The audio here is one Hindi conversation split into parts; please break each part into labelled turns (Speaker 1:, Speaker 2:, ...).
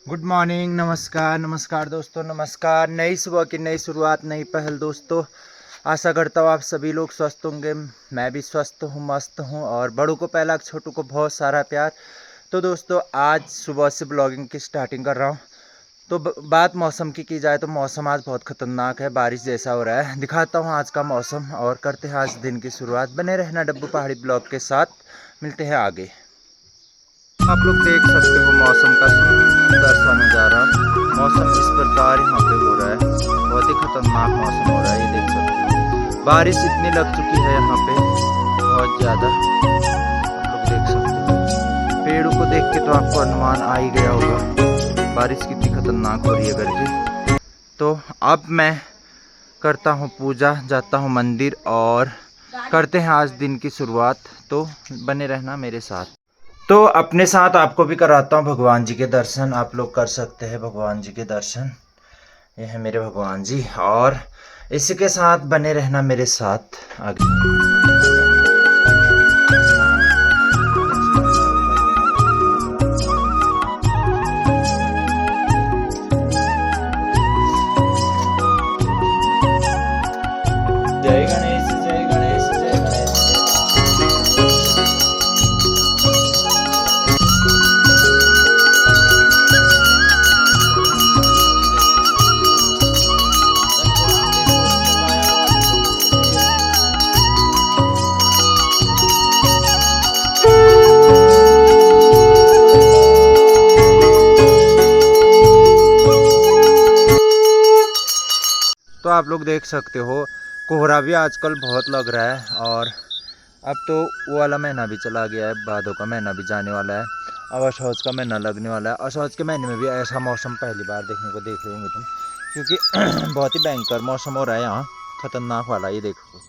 Speaker 1: गुड मॉर्निंग, नमस्कार नमस्कार दोस्तों, नमस्कार। नई सुबह की नई शुरुआत, नई पहल दोस्तों। आशा करता हूँ आप सभी लोग स्वस्थ होंगे। मैं भी स्वस्थ हूँ, मस्त हूँ। और बड़ों को पहला, छोटों को बहुत सारा प्यार। तो दोस्तों आज सुबह से ब्लॉगिंग की स्टार्टिंग कर रहा हूँ। तो बात मौसम की जाए तो मौसम आज बहुत ख़तरनाक है, बारिश जैसा हो रहा है। दिखाता हूँ आज का मौसम और करते हैं आज दिन की शुरुआत। बने रहना डब्बू पहाड़ी ब्लॉग के साथ, मिलते हैं आगे। आप लोग देख सकते हो मौसम का सुंदर सा नज़ारा। मौसम इस प्रकार यहाँ पे हो रहा है, बहुत ही खतरनाक मौसम हो रहा है। ये देख सकते हो बारिश इतनी लग चुकी है यहाँ पे, बहुत ज़्यादा। आप लोग देख सकते हो पेड़ों को देख के तो आपको अनुमान आ ही गया होगा बारिश कितनी खतरनाक हो रही है करके। तो अब मैं करता हूँ पूजा, जाता हूँ मंदिर और करते हैं आज दिन की शुरुआत। तो बने रहना मेरे साथ। तो अपने साथ आपको भी कराता हूँ भगवान जी के दर्शन। आप लोग कर सकते हैं भगवान जी के दर्शन। ये है मेरे भगवान जी, और इसी के साथ बने रहना मेरे साथ आगे। जय गणेश, जय गणेश, जय गणेश। तो आप लोग देख सकते हो कोहरा भी आजकल बहुत लग रहा है। और अब तो वो वाला महीना भी चला गया है, भादों का महीना भी जाने वाला है। अब असौज का महीना लगने वाला है। असौज के महीने में भी ऐसा मौसम पहली बार देखने को देख रहे होंगे तुम, क्योंकि बहुत ही भयंकर मौसम हो रहा है यहाँ, खतरनाक वाला। ये देखो।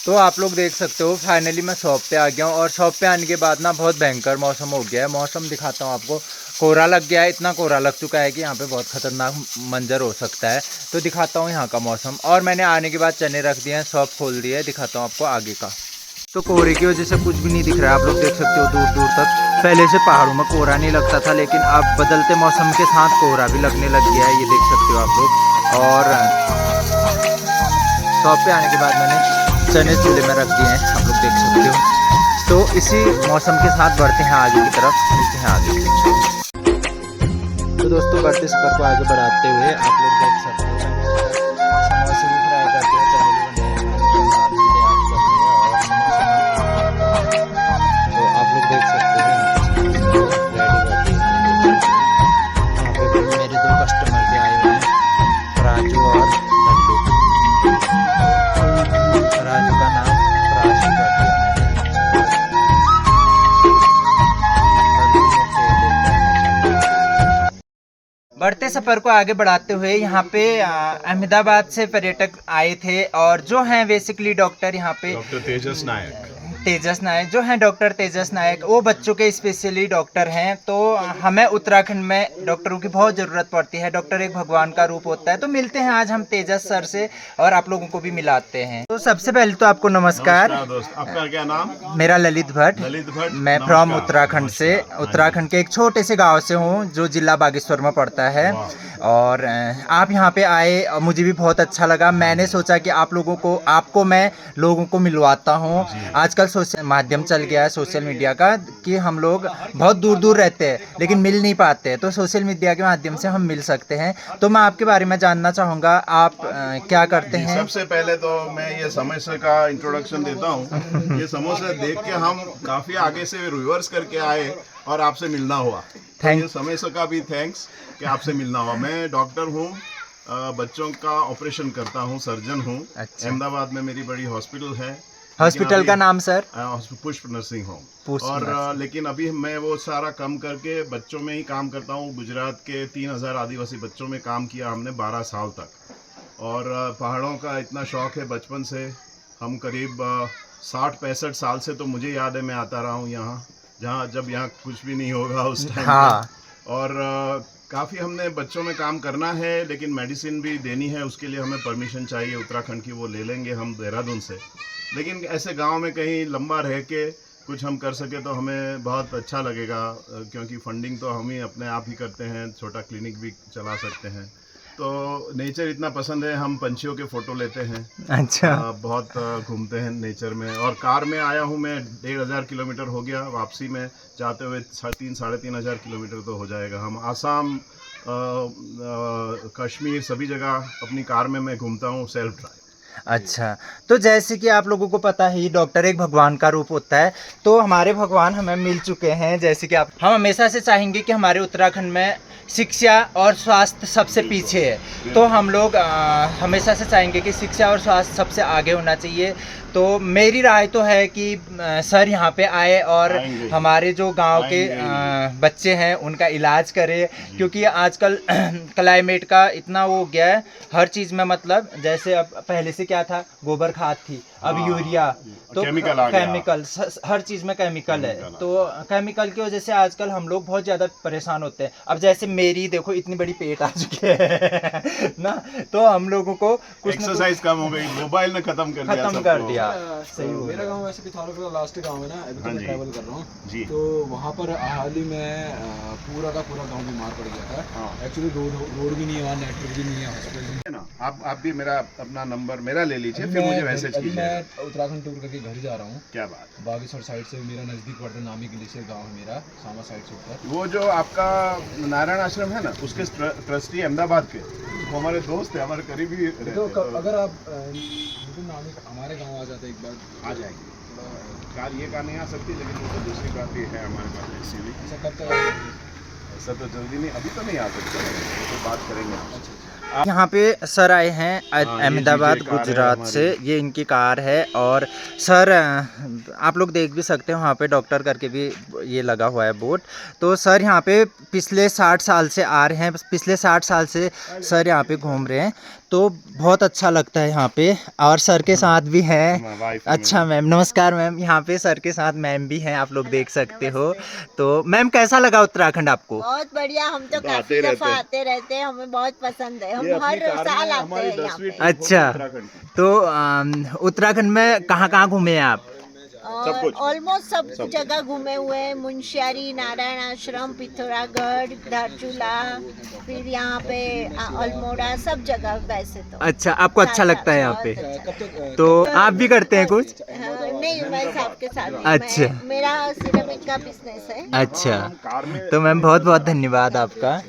Speaker 1: तो आप लोग देख सकते हो फाइनली मैं शॉप पे आ गया हूँ। और शॉप पे आने के बाद ना बहुत भयंकर मौसम हो गया है। मौसम दिखाता हूँ आपको। कोहरा लग गया है, इतना कोहरा लग चुका है कि यहाँ पे बहुत खतरनाक मंजर हो सकता है। तो दिखाता हूँ यहाँ का मौसम। और मैंने आने के बाद चने रख दिए हैं, शॉप खोल दी है। दिखाता हूँ आपको आगे का। तो कोहरे की वजह से कुछ भी नहीं दिख रहा है। आप लोग देख सकते हो दूर दूर तक। पहले से पहाड़ों में कोहरा नहीं लगता था, लेकिन अब बदलते मौसम के साथ कोहरा भी लगने लग गया है। ये देख सकते हो आप लोग। और शॉप पे आने के बाद मैंने चने चूल्हे में रख दिए हैं, आप लोग देख सकते हो। तो इसी मौसम के साथ बढ़ते हैं आगे की तरफ, मिलते हैं आगे। तो दोस्तों बढ़ते सफर को आगे बढ़ाते हुए आप लोग देख सकते हो समोसे भी फ्राई करते हैं, चने भी बने हैं। तो आप लोग देख सकते हो यहाँ पे मेरे दो कस्टमर भी आए हुए हैं, राजू और लड्डू। राजू का नाम प्राची कर दिया मैंने। बढ़ते सफर को आगे बढ़ाते हुए यहाँ पे अहमदाबाद से पर्यटक आए थे, और जो हैं बेसिकली डॉक्टर यहाँ पे
Speaker 2: डॉक्टर तेजस नायक
Speaker 1: जो हैं डॉक्टर तेजस नायक, वो बच्चों के स्पेशली डॉक्टर हैं। तो हमें उत्तराखंड में डॉक्टरों की बहुत ज़रूरत पड़ती है। डॉक्टर एक भगवान का रूप होता है। तो मिलते हैं आज हम तेजस सर से, और आप लोगों को भी मिलाते हैं। तो सबसे पहले तो आपको नमस्कार।
Speaker 2: दोस्त, आपका क्या नाम?
Speaker 1: मेरा ललित भट्ट।
Speaker 2: ललित भट्ट।
Speaker 1: मैं फ्रॉम उत्तराखंड से, उत्तराखंड के एक छोटे से गांव से हूँ जो जिला बागेश्वर में पड़ता है। और आप यहाँ पे आए, मुझे भी बहुत अच्छा लगा। मैंने सोचा कि आपको मैं लोगों को मिलवाता हूँ। आजकल सोशल माध्यम चल गया है, सोशल मीडिया का, कि हम लोग बहुत दूर दूर रहते हैं लेकिन मिल नहीं पाते। तो सोशल मीडिया के माध्यम से हम मिल सकते हैं। तो मैं आपके बारे में जानना चाहूँगा, आप क्या करते हैं?
Speaker 2: सबसे पहले तो मैं ये समोसे का इंट्रोडक्शन देता हूँ। ये समोसे देख के हम काफी आगे से रिवर्स करके आए और आपसे मिलना हुआ। तो ये समोसे का भी थैंक्स कि आपसे मिलना हुआ। मैं डॉक्टर हूँ, बच्चों का ऑपरेशन करता हूँ, सर्जन हूँ।
Speaker 1: अच्छा।
Speaker 2: अहमदाबाद में मेरी बड़ी हॉस्पिटल है।
Speaker 1: हॉस्पिटल का नाम सर?
Speaker 2: पुष्प नर्सिंग होम। और लेकिन अभी मैं वो सारा कम करके बच्चों में ही काम करता हूँ। गुजरात के 3000 आदिवासी बच्चों में काम किया हमने 12 साल तक। और पहाड़ों का इतना शौक है बचपन से। हम करीब 60-65 साल से, तो मुझे याद है मैं आता रहा हूँ यहाँ, जब यहाँ कुछ भी नहीं होगा उस टाइम। हाँ। और काफ़ी हमने बच्चों में काम करना है, लेकिन मेडिसिन भी देनी है, उसके लिए हमें परमिशन चाहिए उत्तराखंड की। वो ले लेंगे हम देहरादून से। लेकिन ऐसे गांव में कहीं लंबा रह के कुछ हम कर सके तो हमें बहुत अच्छा लगेगा, क्योंकि फंडिंग तो हम ही अपने आप ही करते हैं, छोटा क्लिनिक भी चला सकते हैं। तो नेचर इतना पसंद है, हम पंछियों के फ़ोटो लेते हैं।
Speaker 1: अच्छा।
Speaker 2: बहुत घूमते हैं नेचर में। और कार में आया हूँ मैं, 1500 किलोमीटर हो गया, वापसी में जाते हुए 3,500 किलोमीटर तो हो जाएगा। हम आसाम, कश्मीर सभी जगह अपनी कार में मैं घूमता हूँ, सेल्फ ड्राइव।
Speaker 1: अच्छा, तो जैसे कि आप लोगों को पता ही डॉक्टर एक भगवान का रूप होता है, तो हमारे भगवान हमें मिल चुके हैं। जैसे कि आप, हम हमेशा से चाहेंगे कि हमारे उत्तराखंड में शिक्षा और स्वास्थ्य सबसे पीछे है, तो हम लोग हमेशा से चाहेंगे कि शिक्षा और स्वास्थ्य सबसे आगे होना चाहिए। तो मेरी राय तो है कि सर यहाँ पे आए और हमारे जो गांव के बच्चे हैं उनका इलाज करें, क्योंकि आजकल क्लाइमेट का इतना वो हो गया है हर चीज़ में, मतलब जैसे अब पहले से क्या था, गोबर खाद थी, अब यूरिया, तो केमिकल हर चीज़ में केमिकल है। तो केमिकल की वजह से आजकल हम लोग बहुत ज़्यादा परेशान होते हैं। अब जैसे मेरी देखो इतनी बड़ी पेट आ चुकी है ना, तो हम लोगों को कुछ
Speaker 2: एक्सरसाइज कम हो गई, मोबाइल ने खत्म कर दिया।
Speaker 3: सही मेरा गांव वैसे पिथौरागढ़ का लास्ट गांव है ना, अभी तो मैं ट्रैवल कर रहा हूँ
Speaker 2: जी।
Speaker 3: तो वहाँ पर हाल ही में पूरा का पूरा गांव बीमार पड़ गया था। एक्चुअली रोड भी नहीं है वहाँ, नेटवर्क भी नहीं है, हॉस्पिटल भी
Speaker 2: है ना। आप भी मेरा अपना नंबर मेरा ले लीजिए, फिर मुझे मैसेज कीजिए।
Speaker 3: मैं उत्तराखंड टूर करके घर जा रहा हूँ।
Speaker 2: क्या बात।
Speaker 3: बागेश्वर साइड से मेरा नज़दीक पड़ता है, नामी ग्लेशियर गाँव है मेरा, सामा साइड से ऊपर।
Speaker 2: वो जो आपका नारायण आश्रम है ना, उसके ट्रस्टी अहमदाबाद के, वो हमारे दोस्त है, हमारे करीबी रहते हैं।
Speaker 3: तो अगर आप नामी हमारे गाँव आ जाते एक बार,
Speaker 2: आ जाएंगे। कार ये कार नहीं आ सकती, लेकिन वो तो दूसरी कार भी है हमारे पास टैक्सी भी।
Speaker 3: ऐसा कब तक आएगा?
Speaker 2: ऐसा तो जल्दी नहीं, अभी तो नहीं आ सकता, तो बात करेंगे।
Speaker 1: यहाँ पे सर आए हैं अहमदाबाद गुजरात से, ये इनकी कार है। और सर आप लोग देख भी सकते हैं वहाँ पे डॉक्टर करके भी ये लगा हुआ है बोर्ड। तो सर यहाँ पे पिछले 60 साल से आ रहे हैं, पिछले 60 साल से सर यहाँ पे घूम रहे हैं, तो बहुत अच्छा लगता है यहाँ पे। और सर के साथ भी हैं, अच्छा मैम, नमस्कार मैम, यहाँ पे सर के साथ मैम भी हैं, आप लोग देख सकते हो। तो मैम कैसा लगा उत्तराखंड आपको?
Speaker 4: बहुत बढ़िया, हम तो काफी दफा आते रहते हैं, हमें बहुत पसंद है, हम हर साल आते हैं यहाँ पे।
Speaker 1: अच्छा, तो उत्तराखंड में कहाँ कहाँ घूमे हैं आप?
Speaker 4: ऑलमोस्ट सब जगह घूमे हुए हैं, मुंशियारी, नारायण आश्रम, पिथौरागढ़, धारचूला, फिर यहाँ पे अल्मोड़ा, सब जगह वैसे तो।
Speaker 1: अच्छा, आपको अच्छा लगता है यहाँ पे? तो आप भी करते हैं कुछ?
Speaker 4: नहीं, मैं सबके साथ।
Speaker 1: अच्छा,
Speaker 4: मेरा सिरेमिक का बिजनेस है।
Speaker 1: अच्छा, तो मैम बहुत बहुत धन्यवाद आपका।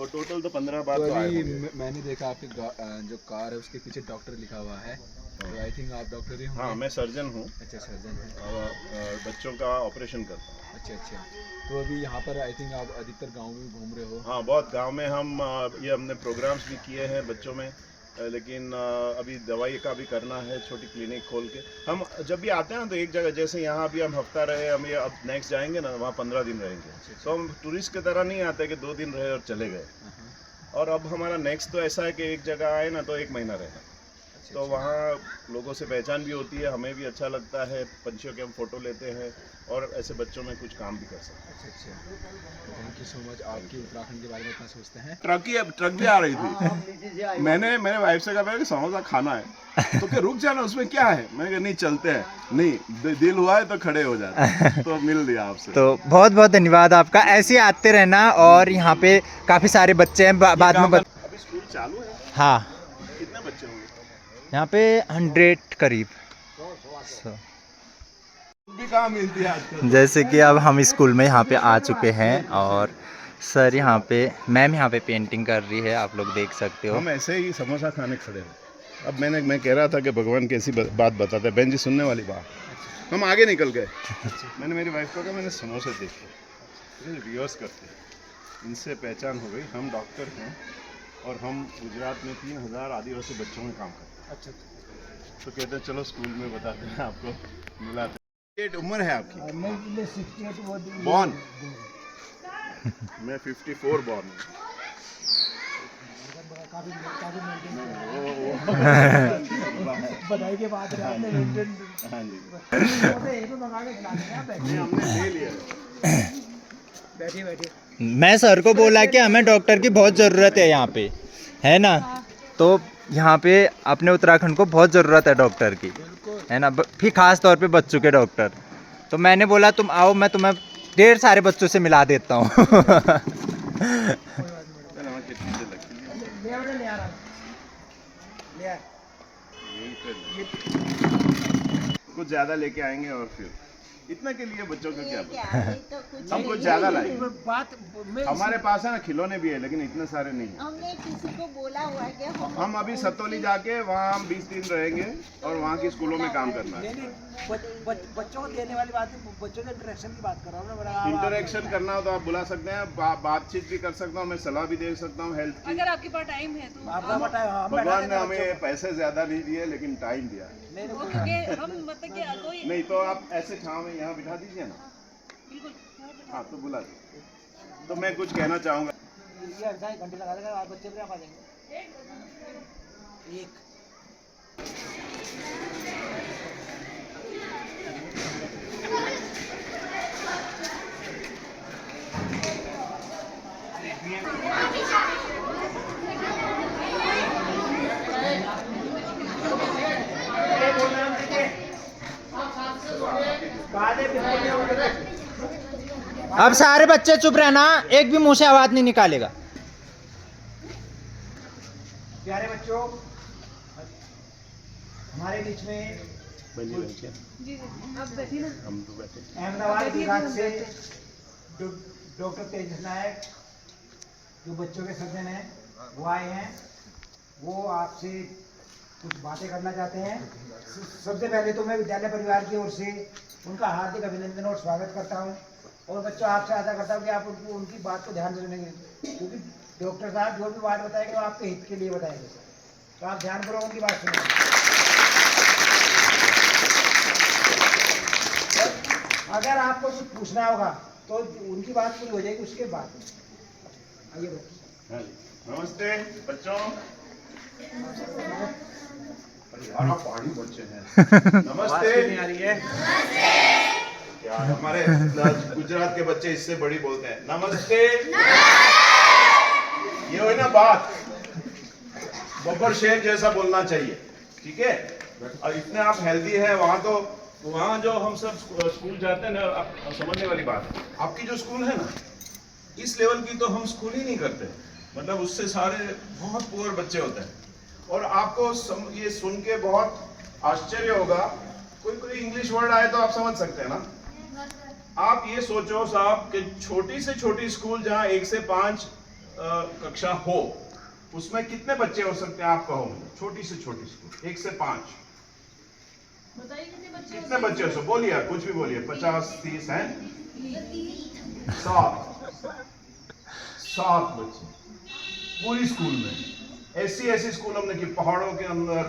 Speaker 2: टोटल तो 15 बार तो आए होंगे।
Speaker 3: मैंने देखा आपकी जो कार है उसके पीछे डॉक्टर लिखा हुआ है, तो आई थिंक आप डॉक्टर ही होंगे।
Speaker 2: हाँ, मैं सर्जन हूँ।
Speaker 3: अच्छा, सर्जन है।
Speaker 2: और बच्चों का ऑपरेशन करता हूँ।
Speaker 3: अच्छा, तो अभी यहाँ पर आई थिंक आप अधिकतर गांव में घूम रहे हो।
Speaker 2: हाँ, बहुत गांव में हम ये हमने प्रोग्राम्स भी किए हैं बच्चों में, लेकिन अभी दवाई का भी करना है, छोटी क्लिनिक खोल के। हम जब भी आते हैं ना, तो एक जगह, जैसे यहाँ भी हम हफ्ता रहे, हम ये अब नेक्स्ट जाएंगे ना, वहाँ 15 दिन रहेंगे। तो हम टूरिस्ट की तरह नहीं आते कि 2 दिन रहे और चले गए। और अब हमारा नेक्स्ट तो ऐसा है कि एक जगह आए ना तो 1 महीना रहना, तो वहाँ लोगों से पहचान भी होती है, हमें भी अच्छा लगता है, पंछियों के हम फोटो लेते हैं और ऐसे बच्चों में कुछ काम भी कर सकते हैं।
Speaker 3: अच्छा, थैंक यू सो मच। आपकी उत्तराखंड के बारे में इतना सोचते हैं।
Speaker 2: ट्रक भी आ रही थी, मैंने मेरे वाइफ से कहा कि समोसा खाना है, तो क्या रुक जाना, उसमें क्या है? मैंने कहा नहीं, चलते हैं। नहीं, दिल हुआ है तो खड़े हो जाते, तो मिल लिया आपसे।
Speaker 1: तो बहुत बहुत धन्यवाद आपका, ऐसे ही आते रहना। और यहाँ पे काफ़ी सारे बच्चे हैं, बाद में
Speaker 2: अभी स्कूल चालू है।
Speaker 1: हाँ,
Speaker 2: कितने बच्चे होंगे
Speaker 1: यहाँ पे 100 करीब।
Speaker 2: भी कहाँ मिलती है आजकल।
Speaker 1: जैसे कि अब हम स्कूल में यहाँ पे आ चुके हैं और सर यहाँ पे, मैम यहाँ पे पेंटिंग कर रही है, आप लोग देख सकते हो।
Speaker 2: हम ऐसे ही समोसा खाने खड़े हैं। अब मैं कह रहा था कि भगवान कैसी बात बताता है, बहन जी सुनने वाली बात। हम आगे निकल गए, मैंने मेरी वाइफ को कहा मैंने समोसे देखे, रिवर्स करते हैं, इनसे पहचान हो गई, हम डॉक्टर हैं और हम गुजरात में 3000 आदिवासी बच्चों में काम करते हैं। अच्छा, तो कहते हैं चलो स्कूल में बताते हैं आपको, मिलाते हैं। उम्र है आपकी? बॉर्न मैं 54 बॉर्न हूँ।
Speaker 3: बधाई के बाद
Speaker 2: हाँ जी, हमने ले लिया।
Speaker 3: बैठिए।
Speaker 1: मैं सर को बोला कि हमें डॉक्टर की बहुत ज़रूरत है यहाँ पे, है ना, तो यहाँ पे अपने उत्तराखंड को बहुत ज़रूरत है डॉक्टर की, है ना, फिर खास तौर पे बच्चों के डॉक्टर। तो मैंने बोला तुम आओ, मैं तुम्हें ढेर सारे बच्चों से मिला देता हूँ।
Speaker 2: कुछ ज्यादा लेके आएंगे और फिर इतना के लिए बच्चों का क्या
Speaker 4: क्या
Speaker 2: पता।
Speaker 4: है, तो कुछ
Speaker 2: हम कुछ ज्यादा लाएंगे। हमारे पास है ना खिलौने भी है, लेकिन इतने सारे नहीं है।
Speaker 4: हमने किसी को बोला हुआ है कि
Speaker 2: हम अभी सतोली जाके वहाँ हम 20 दिन रहेंगे और वहाँ की स्कूलों में काम करना है।
Speaker 5: बच्चों को देने वाली बात है, बच्चों के इंटरेक्शन की बात कर रहा हूँ मैं।
Speaker 2: इंटरेक्शन करना हो तो आप बुला सकते हैं, बातचीत भी कर सकता हूँ, मैं सलाह भी दे सकता हूँ हेल्थ की।
Speaker 6: अगर आपके पास टाइम है तो
Speaker 5: आपका बताया
Speaker 2: भगवान ने हमें पैसे ज्यादा नहीं दिए, लेकिन टाइम दिया।
Speaker 6: क्योंकि हम मतलब कि कोई
Speaker 2: नहीं तो आप ऐसे छाँव में यहाँ बिठा दीजिए ना।
Speaker 6: बिल्कुल
Speaker 2: हाँ तो बुला दीजिए। तो मैं कुछ कहना चाहूँगा।
Speaker 5: ये 2 घंटे लगा देगा, आप बच्चे भी आ जाएंगे। एक
Speaker 1: अब सारे बच्चे चुप रहना, एक भी मुंह से आवाज नहीं निकालेगा।
Speaker 5: प्यारे बच्चों, हमारे बीच में
Speaker 6: जी जी आप बैठिए ना।
Speaker 2: हम तो बैठे।
Speaker 5: अहमदाबाद विभाग से डॉक्टर तेजस नायक, जो बच्चों के सर्जन हैं, वो आए हैं। वो आपसे कुछ बातें करना चाहते हैं। सबसे पहले तो मैं विद्यालय परिवार की ओर से उनका हार्दिक अभिनंदन और स्वागत करता हूं। और बच्चों, आपसे आशा करता हूं कि आप उनकी बात को ध्यान से सुनेंगे, क्योंकि डॉक्टर साहब जो भी बात बताएंगे वो आपके हित के लिए बताएंगे। तो आप ध्यानपूर्वक उनकी बात सुनें। अगर आपको कुछ पूछना होगा तो उनकी बात पूरी हो जाएगी, उसके बाद आइए बच्चों।
Speaker 2: हाँ जी। नमस्ते बच्चों। यार आप पहाड़ी बच्चे हैं। नमस्ते।
Speaker 5: नहीं आ रही है।
Speaker 2: यार हमारे गुजरात के बच्चे इससे बड़ी बोलते हैं। नमस्ते। ये हो ना बात, बब्बर शेर जैसा बोलना चाहिए, ठीक है। और इतने आप हेल्दी हैं, वहाँ जो हम सब स्कूल जाते हैं ना, आप समझने वाली बात है। आपकी जो स्कूल है ना, इस लेवल की तो हम स्कूल ही नहीं करते। मतलब उससे सारे बहुत पुअर बच्चे होते हैं। और आपको ये सुन के बहुत आश्चर्य होगा, कोई इंग्लिश वर्ड आए तो आप समझ सकते हैं ना। आप ये सोचो साहब कि छोटी से छोटी स्कूल जहाँ 1 से 5 कक्षा हो, उसमें कितने बच्चे हो सकते हैं आप कहो मुझे। छोटी से छोटी स्कूल 1 से 5
Speaker 6: बताइए
Speaker 2: कितने बच्चे हो? बोलिए, कुछ भी बोलिए। 50 30 हैं? 7 बच्चे पूरी स्कूल में। ऐसी स्कूल हमने की पहाड़ों के अंदर,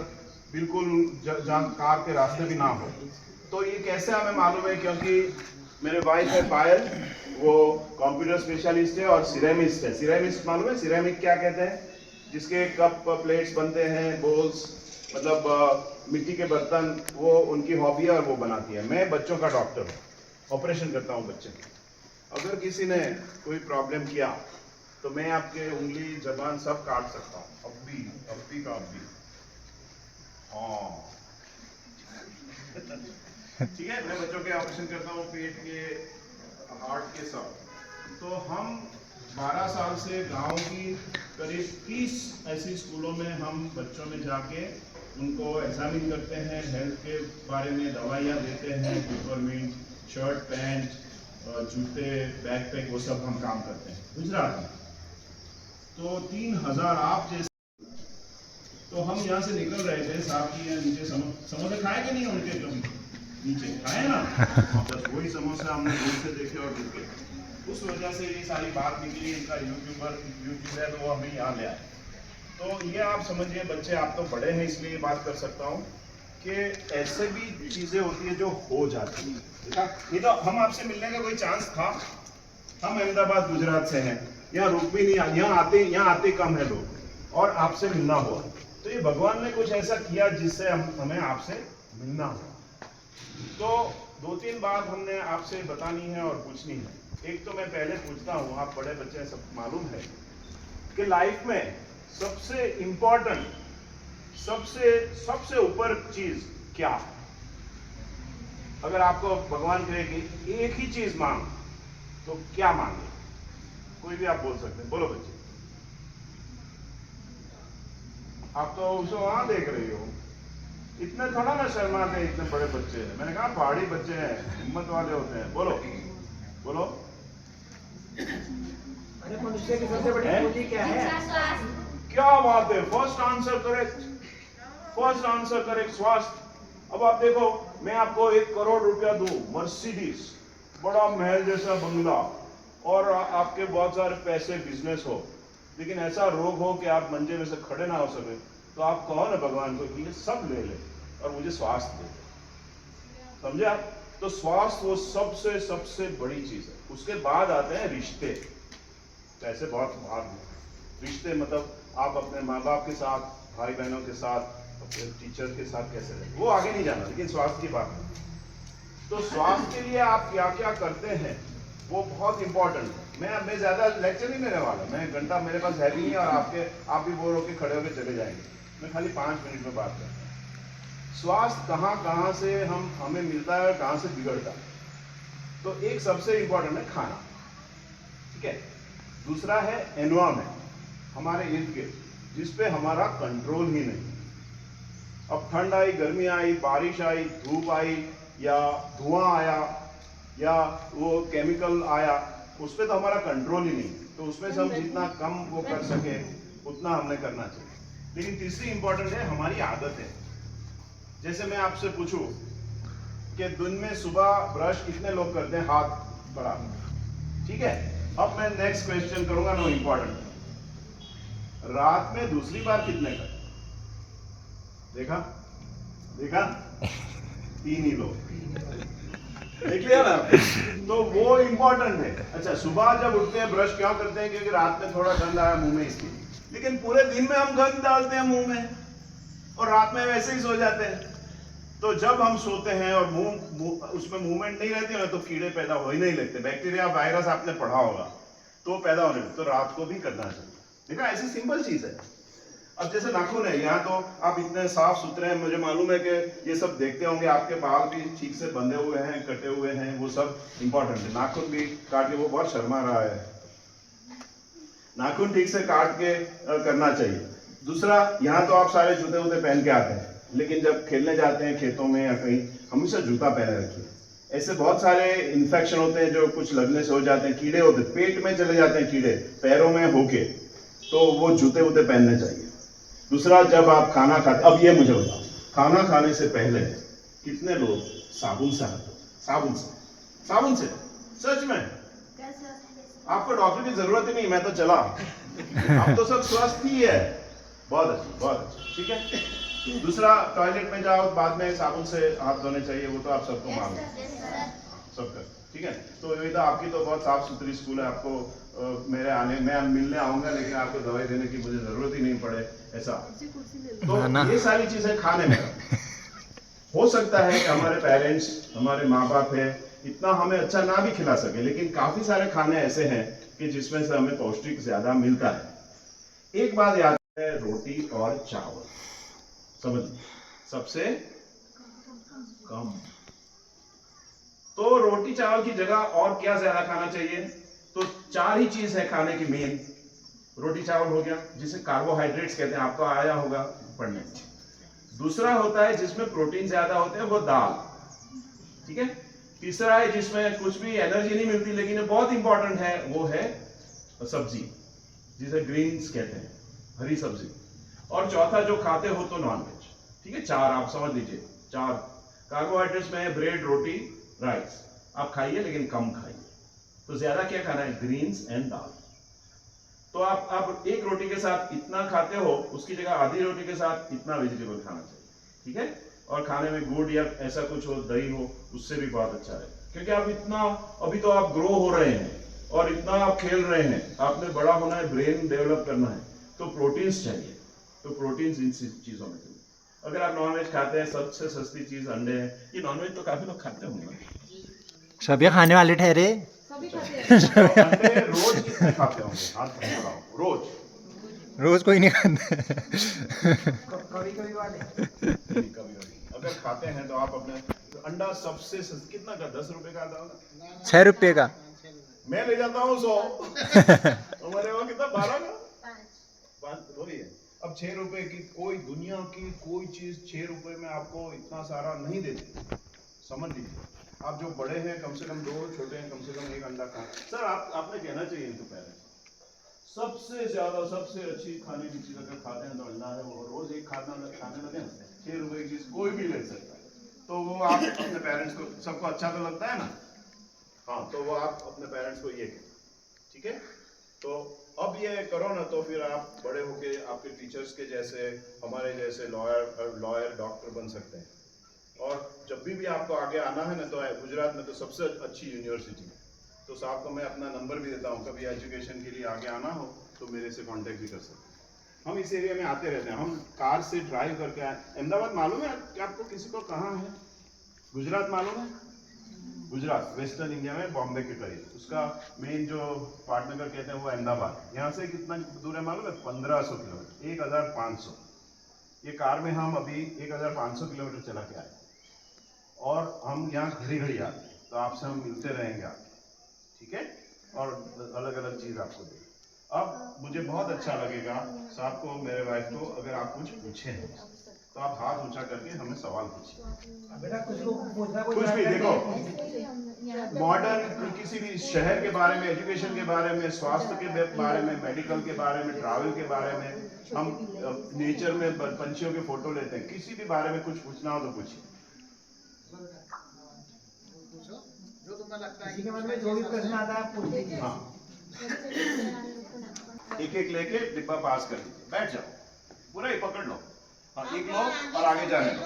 Speaker 2: बिल्कुल जहाँ कार के रास्ते भी ना हो। तो ये कैसे हमें मालूम है? क्योंकि मेरे वाइफ है पायल, वो कंप्यूटर स्पेशलिस्ट है और सिरेमिस्ट है। सिरेमिस्ट मालूम है? सिरेमिक क्या कहते हैं? जिसके कप प्लेट्स बनते हैं, बोल्स, मतलब मिट्टी के बर्तन, वो उनकी हॉबी है और वो बनाती है। मैं बच्चों का डॉक्टर हूँ, ऑपरेशन करता हूँ बच्चे की। अगर किसी ने कोई प्रॉब्लम किया तो मैं आपके उंगली जबान सब काट सकता हूँ। अभी का अभी। हाँ ठीक है। मैं बच्चों के ऑपरेशन करता हूँ, पेट के, हार्ट के, सब। तो हम 12 साल से गांव की करीब 30 ऐसी स्कूलों में हम बच्चों में जाके उनको एग्जामिन करते हैं, हेल्थ के बारे में दवाइयाँ देते हैं, पेपरमिंट, शर्ट पैंट, जूते, बैकपैक, वो सब हम काम करते हैं गुजरात में। तो 3000 आप जैसे। तो हम यहाँ से निकल रहे थे, साहब की यहाँ नीचे समोसे खाए कि नहीं उनके? तुम नीचे खाए ना? बस वही समोसा हमने दूर से देखे और देखे, उस वजह से ये सारी बात निकली। इनका यूट्यूब है तो वो हमें यहाँ ले आए। तो ये आप समझिए बच्चे, आप तो बड़े हैं इसलिए ये बात कर सकता हूँ कि ऐसे भी चीज़ें होती है जो हो जाती है। नहीं तो हम आपसे मिलने का कोई चांस था? हम अहमदाबाद गुजरात से हैं, यहाँ रुक भी नहीं, यहाँ आते कम है लोग, और आपसे मिलना हुआ। तो ये भगवान ने कुछ ऐसा किया जिससे हमें आपसे मिलना हुआ। तो 2-3 बात हमने आपसे बतानी है और पूछनी है। एक तो मैं पहले पूछता हूँ, आप बड़े बच्चे सब मालूम है कि लाइफ में सबसे इम्पोर्टेंट, सबसे ऊपर चीज क्या है? अगर आपको भगवान कहे कि एक ही चीज मांग, तो क्या मांगे? कोई भी आप बोल सकते हैं, बोलो बच्चे। आप तो उसे वहां देख रही हो, इतने थोड़ा ना शर्माते हैं, इतने बड़े बच्चे हैं। मैंने कहा पहाड़ी बच्चे हैं, हिम्मत वाले होते हैं। बोलो बोलो।
Speaker 5: अरे मनुष्य की सबसे बड़ी पूंजी क्या है?
Speaker 2: क्या बात है, first answer correct, first answer correct, स्वास्थ्य। अब आप देखो, मैं आपको 1 करोड़ रुपया दूं, मर्सिडीज, बड़ा महल जैसा बंगला, और आपके बहुत सारे पैसे, बिजनेस हो, लेकिन ऐसा रोग हो कि आप मंजे में से खड़े ना हो सके, तो आप कहो ना भगवान को कि ये सब ले ले और मुझे स्वास्थ्य दे दे। समझे आप? तो स्वास्थ्य वो सबसे सबसे बड़ी चीज है। उसके बाद आते हैं रिश्ते। पैसे बहुत भाग में, रिश्ते मतलब आप अपने माँ बाप के साथ, भाई बहनों के साथ, अपने टीचर के साथ कैसे रहे, वो आगे नहीं जाना, लेकिन स्वास्थ्य की बात है। तो स्वास्थ्य के लिए आप क्या क्या करते हैं वो बहुत इंपॉर्टेंट है। मैं ज्यादा लेक्चर नहीं देने वाला, मैं घंटा मेरे पास है भी नहीं, और आप भी बोर होकर खड़े होकर चले जाएंगे। मैं खाली 5 मिनट में बात करता हूँ। स्वास्थ्य कहाँ से हमें मिलता है और कहाँ से बिगड़ता है। तो एक सबसे इंपॉर्टेंट है खाना, ठीक है। दूसरा है एनवायरमेंट, हमारे इर्द गिर्द, जिसपे हमारा कंट्रोल ही नहीं। अब ठंड आई, गर्मी आई, बारिश आई, धूप आई, या धुआं आया, या वो केमिकल आया, उस पर तो हमारा कंट्रोल ही नहीं। तो उसमें से हम जितना कम वो कर सके उतना हमने करना चाहिए। लेकिन तीसरी इंपॉर्टेंट है हमारी आदतें। जैसे मैं आपसे पूछूं कि दिन में सुबह ब्रश कितने लोग करते हैं, हाथ बढ़ा, ठीक है। अब मैं नेक्स्ट क्वेश्चन करूंगा, नो इंपॉर्टेंट, रात में दूसरी बार कितने करते? देखा देखा, 3 ही लोग, देख लिया ना। तो वो इंपॉर्टेंट है। अच्छा, सुबह जब उठते हैं ब्रश क्यों करते हैं? क्योंकि रात में थोड़ा गंद आया मुंह में, इसलिए। लेकिन पूरे दिन में हम गंद डालते हैं मुंह में, और रात में वैसे ही सो जाते हैं। तो जब हम सोते हैं और मुंह उसमें मूवमेंट नहीं रहती है, तो कीड़े पैदा हो ही नहीं लगते। बैक्टीरिया, वायरस आपने पढ़ा होगा, तो पैदा होने लगते। तो रात को भी करना चाहिए। देखा, ऐसी सिंपल चीज है। अब जैसे नाखून है, यहाँ तो आप इतने साफ सुथरे हैं, मुझे मालूम है कि ये सब देखते होंगे, आपके बाल भी ठीक से बंधे हुए हैं, कटे हुए हैं, वो सब इंपॉर्टेंट है। नाखून भी काट के, वो बहुत शर्मा रहा है, नाखून ठीक से काट के करना चाहिए। दूसरा, यहाँ तो आप सारे जूते वूते पहन के आते हैं, लेकिन जब खेलने जाते हैं खेतों में या कहीं, हमेशा जूता पहने रखिए। ऐसे बहुत सारे इन्फेक्शन होते हैं जो कुछ लगने से हो जाते हैं, कीड़े होते हैं, पेट में चले जाते हैं कीड़े, पैरों में होके, तो वो जूते वूते पहनने चाहिए। दूसरा, जब आप खाना खाते, अब ये मुझे बताओ, खाना खाने से पहले कितने लोग साबुन से हाथ धोते? साबुन से सच में? आपको डॉक्टर की जरूरत ही नहीं, मैं तो चला, आप तो सब स्वस्थ ही है। बहुत अच्छी, बहुत अच्छी, ठीक है। दूसरा, टॉयलेट में जाओ, बाद में साबुन से हाथ धोने चाहिए, वो तो आप सबको मालूम है, सबका, ठीक है। तो ये तो आपकी तो बहुत साफ सुथरी स्कूल है, आपको मैं मिलने आऊंगा, लेकिन आपको दवाई देने की मुझे जरूरत ही नहीं पड़े, ऐसा। तो ये सारी चीजें खाने में हो सकता है कि हमारे पेरेंट्स, हमारे माँ बाप है, इतना हमें अच्छा ना भी खिला सके, लेकिन काफी सारे खाने ऐसे हैं कि जिसमें से हमें पौष्टिक ज्यादा मिलता है। एक बात याद है, रोटी और चावल, समझ, सबसे कम। तो रोटी चावल की जगह और क्या ज्यादा खाना चाहिए? तो 4 ही चीज है खाने की मेन। रोटी चावल हो गया, जिसे कार्बोहाइड्रेट्स कहते हैं, आपको आया होगा पढ़ने। दूसरा होता है जिसमें प्रोटीन ज्यादा होते हैं, वो दाल, ठीक है। तीसरा है जिसमें कुछ भी एनर्जी नहीं मिलती, लेकिन बहुत इंपॉर्टेंट है, वो है सब्जी, जिसे ग्रीन्स कहते हैं, हरी सब्जी। और चौथा जो खाते हो तो नॉनवेज, ठीक है। 4 आप समझ लीजिए, 4 कार्बोहाइड्रेट्स में ब्रेड, रोटी, राइस, आप खाइए लेकिन कम खाइए। तो ज्यादा क्या खाना है? ग्रीन्स एंड दाल। तो आप एक रोटी के साथ इतना खाते हो, उसकी जगह आधी रोटी के साथ इतना वेजिटेबल खाना चाहिए, ठीक है। और खाने में गुड़ या ऐसा कुछ हो, दही हो, उससे भी बहुत अच्छा है। क्योंकि आप इतना, अभी तो आप ग्रो हो रहे हैं और इतना आप खेल रहे हैं, आपने बड़ा होना है, ब्रेन डेवलप करना है, तो प्रोटीन्स चाहिए। तो प्रोटीन्स इन चीजों में चाहिए। अगर आप नॉनवेज खाते हैं, सबसे सस्ती चीज अंडे है। ये नॉनवेज तो काफी लोग खाते होंगे,
Speaker 1: सभी खाने वाले ठहरे।
Speaker 6: सभी खाते हैं।
Speaker 2: तो अंडे रोज कितने खाते होंगे? हाथ बताओ, रोज
Speaker 1: कोई नहीं खाता।
Speaker 5: कभी कभी वाले,
Speaker 2: कभी कभी अगर खाते हैं तो आप अपने अंडा सबसे कितना का 10 रुपए का आता होगा,
Speaker 1: 6 रुपये का।
Speaker 2: मैं ले जाता हूँ 100। हमारे वहाँ कितना 12 का 5 वही है। अब 6 रुपए की कोई दुनिया की कोई चीज 6 रुपए में आपको इतना सारा नहीं देती, समझ लीजिए। आप जो बड़े हैं कम से कम 2, छोटे हैं कम से कम 1 अंडा खाएं। सर आपने कहना चाहिए इनको पेरेंट्स, सबसे ज्यादा सबसे अच्छी खाने की चीज अगर खाते हैं तो अंडा है। वो रोज एक खाने लगे ना, 6 रुपए की चीज कोई भी ले सकता है, तो वो आप अपने पेरेंट्स को, सबको अच्छा तो लगता है ना, हाँ, तो वो आप अपने पेरेंट्स को ये कहें, ठीक है। तो अब ये करो ना, तो फिर आप बड़े होके आपके टीचर्स के जैसे, हमारे जैसे लॉयर डॉक्टर बन सकते हैं। और जब भी आपको आगे आना है ना, तो गुजरात में तो सबसे अच्छी यूनिवर्सिटी है, तो साहब को मैं अपना नंबर भी देता हूँ, कभी एजुकेशन के लिए आगे आना हो तो मेरे से कांटेक्ट भी कर सकते हैं। हम इस एरिया में आते रहते हैं, हम कार से ड्राइव करके आए। अहमदाबाद मालूम है कि आपको, किसी को कहाँ है? गुजरात मालूम है? गुजरात वेस्टर्न इंडिया में बॉम्बे के करीब, उसका मेन जो पाटनगर कहते हैं वो अहमदाबाद। यहाँ से कितना दूर है मालूम है? 1500 किलोमीटर, 1500। ये कार में हम अभी 1500 किलोमीटर चला के आए, और हम यहाँ घड़ी घड़ी आते हैं, तो आपसे हम मिलते रहेंगे आप, ठीक है, और अलग अलग चीज आपको देंगे। अब मुझे बहुत अच्छा लगेगा साहब को, मेरे वाइफ को, अगर आप कुछ पूछे हैं तो आप हाथ ऊंचा करके हमें सवाल पूछिए।
Speaker 5: बेटा कुछ
Speaker 2: भी देखो, मॉडर्न किसी भी शहर के बारे में, एजुकेशन के बारे में, स्वास्थ्य के बारे में, मेडिकल के बारे में, ट्रैवल के बारे में, हम नेचर में पंछियों के फोटो लेते हैं, किसी भी बारे में कुछ पूछना हो तो पूछिए।
Speaker 5: किसी के मन में जो भी प्रश्न आता है आप पूछ लीजिए।
Speaker 2: हाँ, एक एक लेके डिब्बा पास कर दीजिए, बैठ जाओ, पूरा ही पकड़ लो। हाँ, एक लो और आगे जाने दो,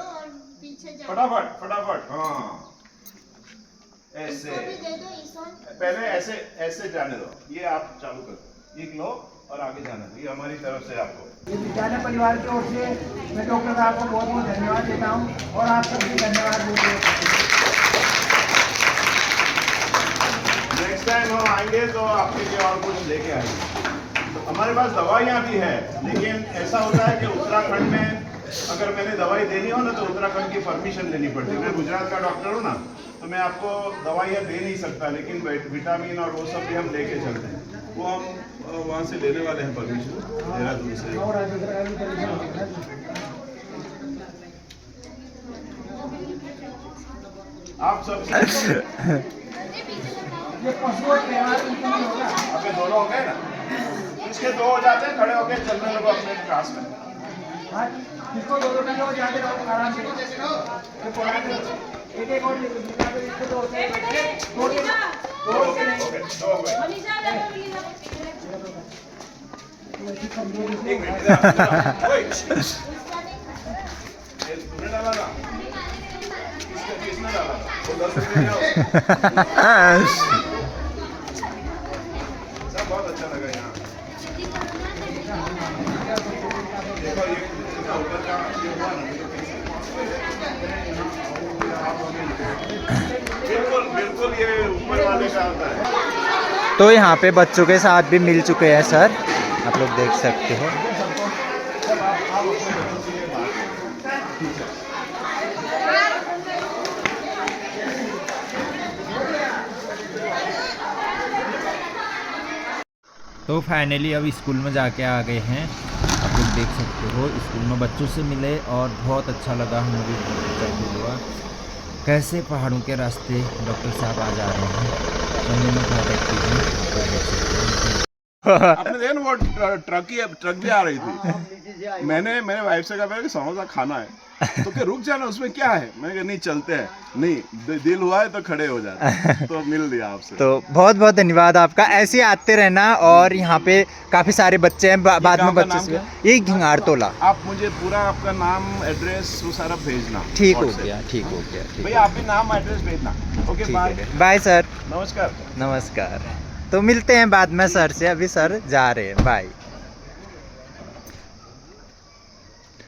Speaker 2: फटाफट फटाफट। हाँ, ऐसे पहले ऐसे ऐसे जाने दो, ये आप चालू करो, एक लो और आगे जाने दो, ये हमारी तरफ से आपको।
Speaker 5: ये विद्यालय परिवार की ओर से मैं डॉक्टर साहब को बहुत बहुत धन्यवाद देता हूँ, और आप सबको धन्यवाद देते हैं।
Speaker 2: नेक्स्ट टाइम हम आएंगे तो आपके लिए और कुछ लेके आएंगे। हमारे पास दवाइयाँ भी है, लेकिन ऐसा होता है कि उत्तराखंड में अगर मैंने दवाई देनी हो ना तो उत्तराखंड की परमिशन लेनी पड़ती है। मैं गुजरात का डॉक्टर हूँ ना, तो मैं आपको दवाइयाँ दे नहीं सकता, लेकिन विटामिन और वो सब भी हम लेके चलते हैं, वो हम वहाँ से लेने वाले हैं परमिशन, देहरादून से। आप सब
Speaker 5: ये पशुओं के व्यवहार उनके नहीं होगा।
Speaker 2: अपने दोनों हो गए ना, इसके 2 हो जाते हैं, खड़े होके चलने लगो अपने क्लास में।
Speaker 5: हाँ, किसको 2 मिनट हो जाते रहो आराम से, एक एक और ले लो, इसको 2 होते हैं, 2 के नहीं।
Speaker 2: एक मिनट तूने डाला ना, किसने डाला? वो 10 रुपये सब बहुत अच्छा लगा यहाँ। देखो ये ऊपर का ये हुआ ना, बिल्कुल बिल्कुल ये ऊपर वाले का आता है।
Speaker 1: तो यहाँ पे बच्चों के साथ भी मिल चुके हैं सर, आप लोग देख सकते हो। तो फाइनली अब स्कूल में जाके आ गए हैं, आप लोग देख सकते हो। स्कूल में बच्चों से मिले और बहुत अच्छा लगा, हमें भी बहुत अच्छा फील हुआ। कैसे पहाड़ों के रास्ते डॉक्टर साहब आ जा रहे हैं, सुनने में बहुत एक्टिव है।
Speaker 2: आपने देखा ना वो ट्रक भी आ रही थी। मैंने मेरे वाइफ से कहा कि समोसा खाना है, तो क्या रुक जाना, उसमें क्या है? मैंने कहा नहीं चलते हैं, नहीं दिल हुआ है तो खड़े हो जाते। तो मिल लिया आपसे।
Speaker 1: तो बहुत बहुत धन्यवाद आपका, ऐसे ही आते रहना। और यहाँ पे काफ़ी सारे बच्चे हैं, बाद में बच्चे से ये घिंगारतोला।
Speaker 2: आप मुझे पूरा आपका नाम एड्रेस वो सारा भेजना।
Speaker 1: ठीक हो गया, ठीक हो गया, ठीक।
Speaker 2: भैया आप भी नाम एड्रेस भेजना। Okay, bye
Speaker 1: bye sir.
Speaker 2: नमस्कार।
Speaker 1: नमस्कार। तो मिलते हैं बाद में सर से, अभी सर जा रहे हैं, बाय।